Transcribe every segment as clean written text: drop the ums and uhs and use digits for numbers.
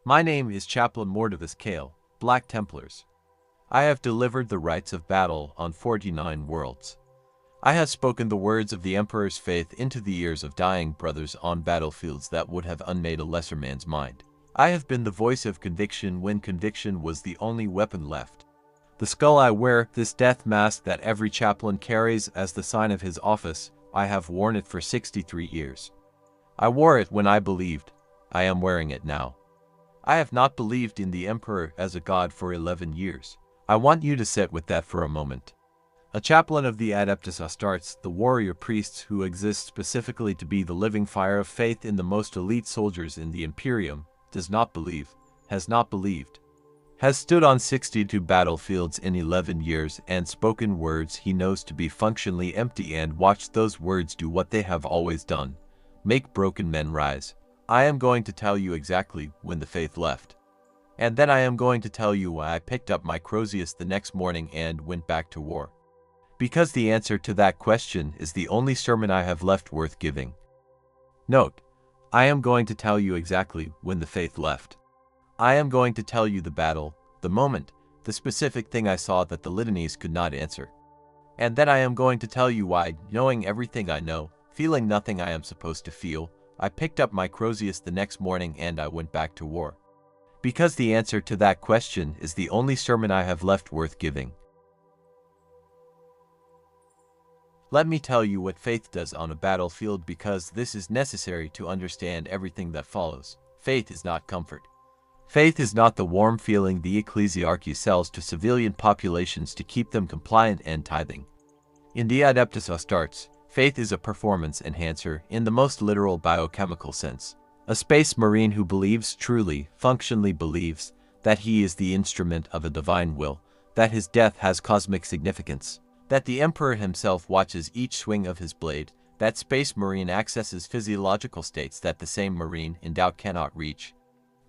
My name is Chaplain Mordavus Kael, Black Templars. I have delivered the rites of battle on 49 worlds. I have spoken the words of the Emperor's faith into the ears of dying brothers on battlefields that would have unmade a lesser man's mind. I have been the voice of conviction when conviction was the only weapon left. The skull I wear, this death mask that every chaplain carries as the sign of his office, I have worn it for 63 years. I wore it when I believed. I am wearing it now. I have not believed in the Emperor as a god for 11 years. I want you to sit with that for a moment. A chaplain of the Adeptus Astartes, the warrior priests who exist specifically to be the living fire of faith in the most elite soldiers in the Imperium, does not believe, has not believed, has stood on 62 battlefields in 11 years and spoken words he knows to be functionally empty and watched those words do what they have always done, make broken men rise. I am going to tell you exactly when the faith left. And then I am going to tell you why I picked up my Crozius the next morning and went back to war. Because the answer to that question is the only sermon I have left worth giving. Note, I am going to tell you exactly when the faith left. I am going to tell you the battle, the moment, the specific thing I saw that the litanies could not answer. And then I am going to tell you why, knowing everything I know, feeling nothing I am supposed to feel, I picked up my Crozius the next morning and I went back to war. Because the answer to that question is the only sermon I have left worth giving. Let me tell you what faith does on a battlefield because this is necessary to understand everything that follows. Faith is not comfort. Faith is not the warm feeling the ecclesiarchy sells to civilian populations to keep them compliant and tithing. In the Adeptus Astartes, faith is a performance enhancer in the most literal biochemical sense. A space marine who believes truly, functionally believes, that he is the instrument of a divine will, that his death has cosmic significance, that the Emperor himself watches each swing of his blade, that space marine accesses physiological states that the same marine in doubt cannot reach.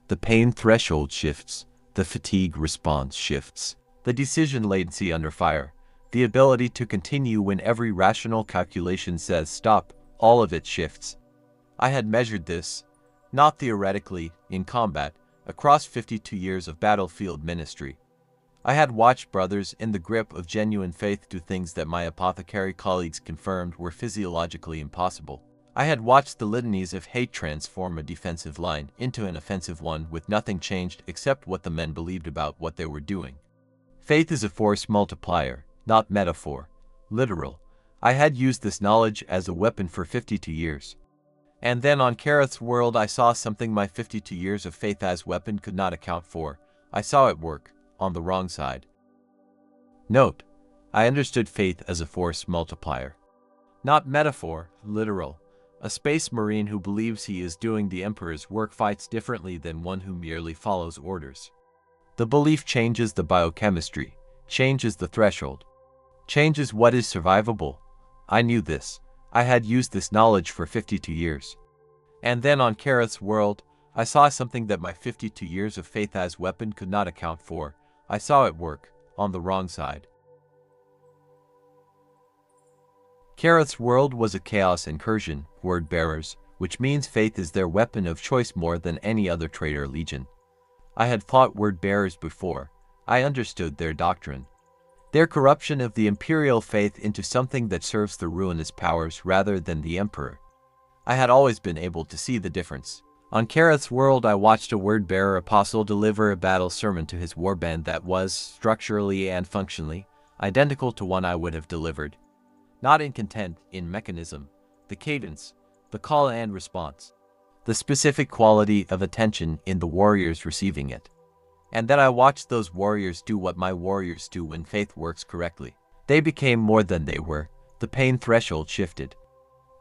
The pain threshold shifts, the fatigue response shifts, the decision latency under fire, the ability to continue when every rational calculation says stop, all of it shifts. I had measured this, not theoretically, in combat, across 52 years of battlefield ministry. I had watched brothers in the grip of genuine faith do things that my apothecary colleagues confirmed were physiologically impossible. I had watched the litanies of hate transform a defensive line into an offensive one with nothing changed except what the men believed about what they were doing. Faith is a force multiplier, not metaphor, literal. I had used this knowledge as a weapon for 52 years. And then on Kareth's world I saw something my 52 years of faith as weapon could not account for. I saw it work, on the wrong side. Note, I understood faith as a force multiplier. Not metaphor, literal. A space marine who believes he is doing the Emperor's work fights differently than one who merely follows orders. The belief changes the biochemistry, changes the threshold, changes what is survivable. I knew this. I had used this knowledge for 52 years. And then on Kareth's world, I saw something that my 52 years of faith as weapon could not account for. I saw it work, on the wrong side. Kareth's world was a chaos incursion, word bearers, which means faith is their weapon of choice more than any other traitor legion. I had fought word bearers before. I understood their doctrine. Their corruption of the imperial faith into something that serves the ruinous powers rather than the Emperor. I had always been able to see the difference. On Kareth's world I watched a word-bearer apostle deliver a battle sermon to his warband that was, structurally and functionally, identical to one I would have delivered. Not in content, in mechanism, the cadence, the call and response, the specific quality of attention in the warriors receiving it. And then I watched those warriors do what my warriors do when faith works correctly. They became more than they were. The pain threshold shifted.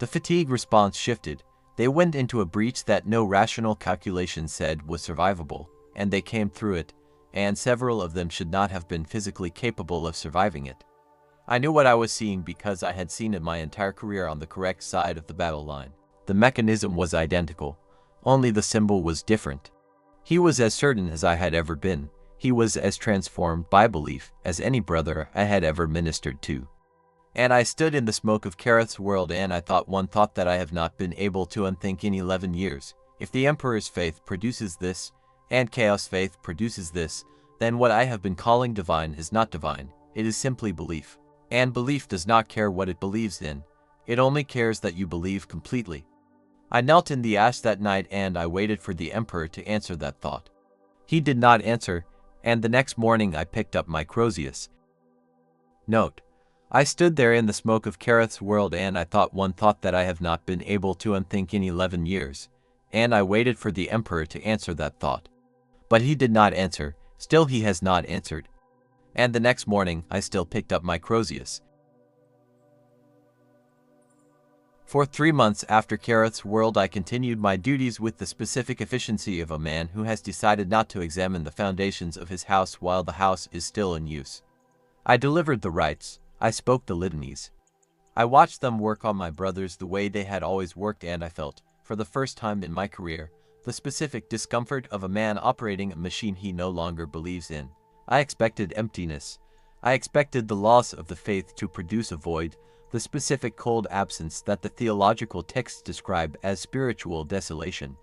The fatigue response shifted. They went into a breach that no rational calculation said was survivable, and they came through it, and several of them should not have been physically capable of surviving it. I knew what I was seeing because I had seen it my entire career on the correct side of the battle line. The mechanism was identical, only the symbol was different. He was as certain as I had ever been. He was as transformed by belief as any brother I had ever ministered to. And I stood in the smoke of Kareth's world and I thought one thought that I have not been able to unthink in 11 years. If the Emperor's faith produces this, and chaos faith produces this, then what I have been calling divine is not divine, it is simply belief. And belief does not care what it believes in, it only cares that you believe completely. I knelt in the ash that night and I waited for the Emperor to answer that thought. He did not answer, and the next morning I picked up my Crozius. Note: I stood there in the smoke of Kareth's world and I thought one thought that I have not been able to unthink in 11 years, and I waited for the Emperor to answer that thought. But he did not answer, still he has not answered. And the next morning I still picked up my Crozius. For 3 months after Kareth's world I continued my duties with the specific efficiency of a man who has decided not to examine the foundations of his house while the house is still in use. I delivered the rites, I spoke the litanies. I watched them work on my brothers the way they had always worked, and I felt, for the first time in my career, the specific discomfort of a man operating a machine he no longer believes in. I expected emptiness. I expected the loss of the faith to produce a void, the specific cold absence that the theological texts describe as spiritual desolation.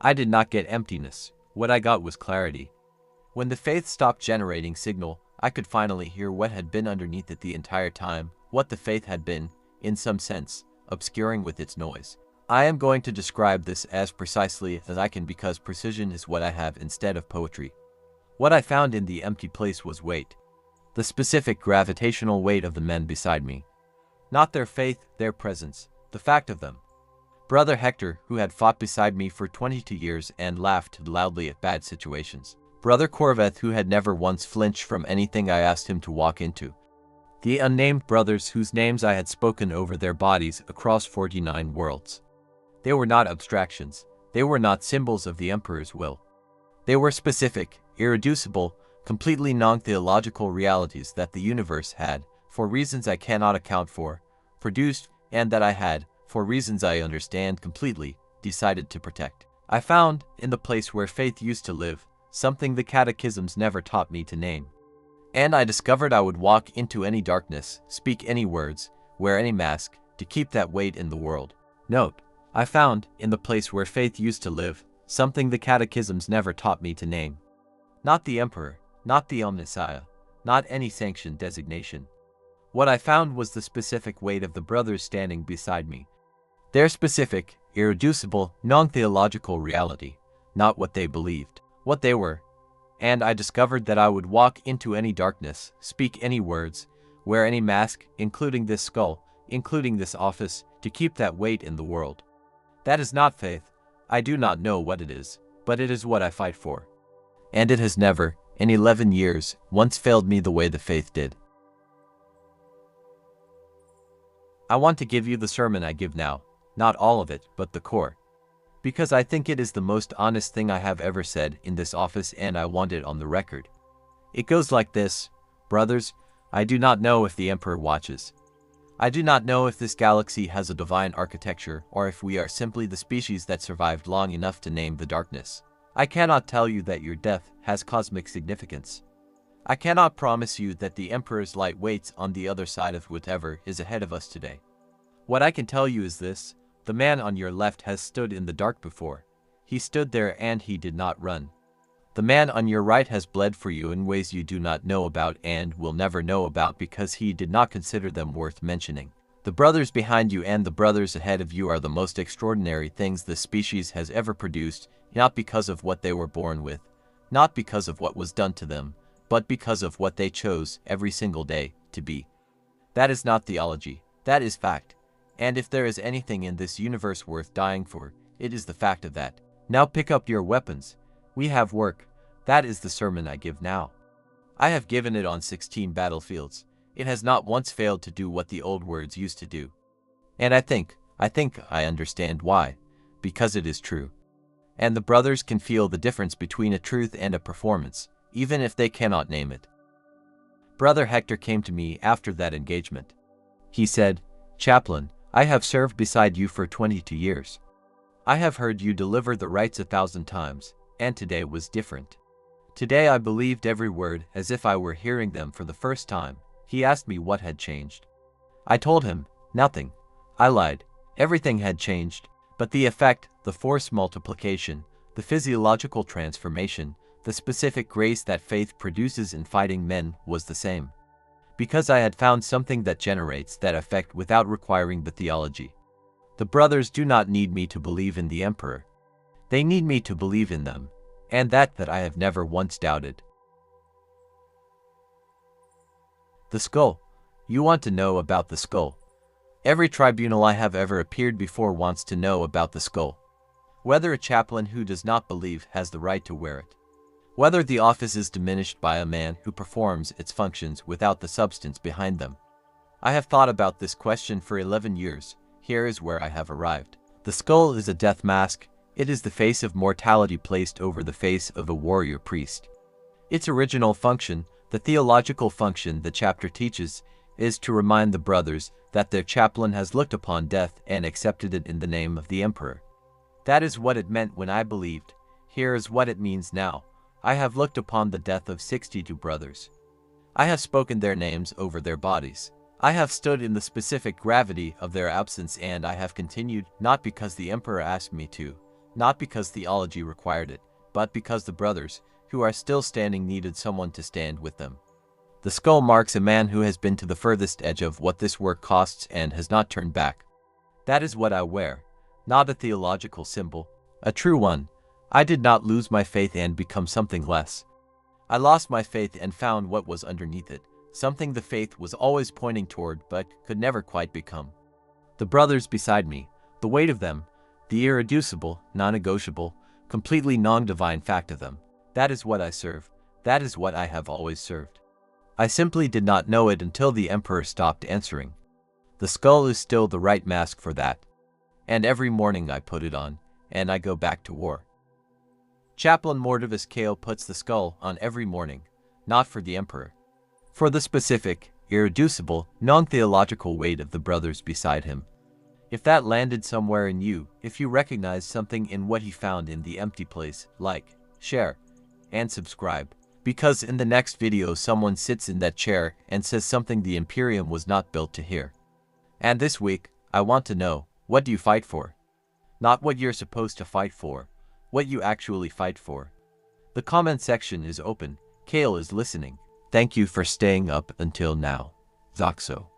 I did not get emptiness. What I got was clarity. When the faith stopped generating signal, I could finally hear what had been underneath it the entire time, what the faith had been, in some sense, obscuring with its noise. I am going to describe this as precisely as I can because precision is what I have instead of poetry. What I found in the empty place was weight. The specific gravitational weight of the men beside me. Not their faith, their presence, the fact of them. Brother Hector, who had fought beside me for 22 years and laughed loudly at bad situations. Brother Corveth, who had never once flinched from anything I asked him to walk into. The unnamed brothers whose names I had spoken over their bodies across 49 worlds. They were not abstractions. They were not symbols of the Emperor's will. They were specific, irreducible, completely non-theological realities that the universe had, for reasons I cannot account for, produced, and that I had, for reasons I understand completely, decided to protect. I found, in the place where faith used to live, something the catechisms never taught me to name. And I discovered I would walk into any darkness, speak any words, wear any mask, to keep that weight in the world. Note: I found, in the place where faith used to live, something the catechisms never taught me to name. Not the Emperor, not the Omnissiah, not any sanctioned designation. What I found was the specific weight of the brothers standing beside me. Their specific, irreducible, non-theological reality, not what they believed, what they were. And I discovered that I would walk into any darkness, speak any words, wear any mask, including this skull, including this office, to keep that weight in the world. That is not faith. I do not know what it is, but it is what I fight for. And it has never, in 11 years, once failed me the way the faith did. I want to give you the sermon I give now, not all of it, but the core. Because I think it is the most honest thing I have ever said in this office and I want it on the record. It goes like this: brothers, I do not know if the Emperor watches. I do not know if this galaxy has a divine architecture or if we are simply the species that survived long enough to name the darkness. I cannot tell you that your death has cosmic significance. I cannot promise you that the Emperor's light waits on the other side of whatever is ahead of us today. What I can tell you is this: the man on your left has stood in the dark before. He stood there and he did not run. The man on your right has bled for you in ways you do not know about and will never know about because he did not consider them worth mentioning. The brothers behind you and the brothers ahead of you are the most extraordinary things this species has ever produced, not because of what they were born with, not because of what was done to them, but because of what they chose every single day to be. That is not theology, that is fact. And if there is anything in this universe worth dying for, it is the fact of that. Now pick up your weapons. We have work. That is the sermon I give now. I have given it on 16 battlefields. It has not once failed to do what the old words used to do. And I think I understand why. Because it is true. And the brothers can feel the difference between a truth and a performance, even if they cannot name it. Brother Hector came to me after that engagement. He said, "Chaplain, I have served beside you for 22 years. I have heard you deliver the rites 1,000 times, and today was different. Today I believed every word as if I were hearing them for the first time." He asked me what had changed. I told him, nothing. I lied. Everything had changed, but the effect, the force multiplication, The physiological transformation, the specific grace that faith produces in fighting men, was the same. Because I had found something that generates that effect without requiring the theology. The brothers do not need me to believe in the Emperor. They need me to believe in them, and that I have never once doubted. The skull. You want to know about the skull. Every tribunal I have ever appeared before wants to know about the skull. Whether a chaplain who does not believe has the right to wear it. Whether the office is diminished by a man who performs its functions without the substance behind them. I have thought about this question for 11 years. Here is where I have arrived. The skull is a death mask. It is the face of mortality placed over the face of a warrior priest. Its original function, the theological function the chapter teaches, is to remind the brothers that their chaplain has looked upon death and accepted it in the name of the Emperor. That is what it meant when I believed. Here is what it means now. I have looked upon the death of 62 brothers. I have spoken their names over their bodies. I have stood in the specific gravity of their absence, and I have continued, not because the Emperor asked me to, not because theology required it, but because the brothers, who are still standing, needed someone to stand with them. The skull marks a man who has been to the furthest edge of what this work costs and has not turned back. That is what I wear, not a theological symbol, a true one. I did not lose my faith and become something less. I lost my faith and found what was underneath it, something the faith was always pointing toward but could never quite become. The brothers beside me, the weight of them, the irreducible, non-negotiable, completely non-divine fact of them, that is what I serve, that is what I have always served. I simply did not know it until the Emperor stopped answering. The skull is still the right mask for that. And every morning I put it on, and I go back to war. Chaplain Mordavus Kael puts the skull on every morning, not for the Emperor. For the specific, irreducible, non-theological weight of the brothers beside him. If that landed somewhere in you, if you recognize something in what he found in the empty place, like, share, and subscribe. Because in the next video someone sits in that chair and says something the Imperium was not built to hear. And this week, I want to know, what do you fight for? Not what you're supposed to fight for, what you actually fight for. The comment section is open. Kael is listening. Thank you for staying up until now. Zoxo.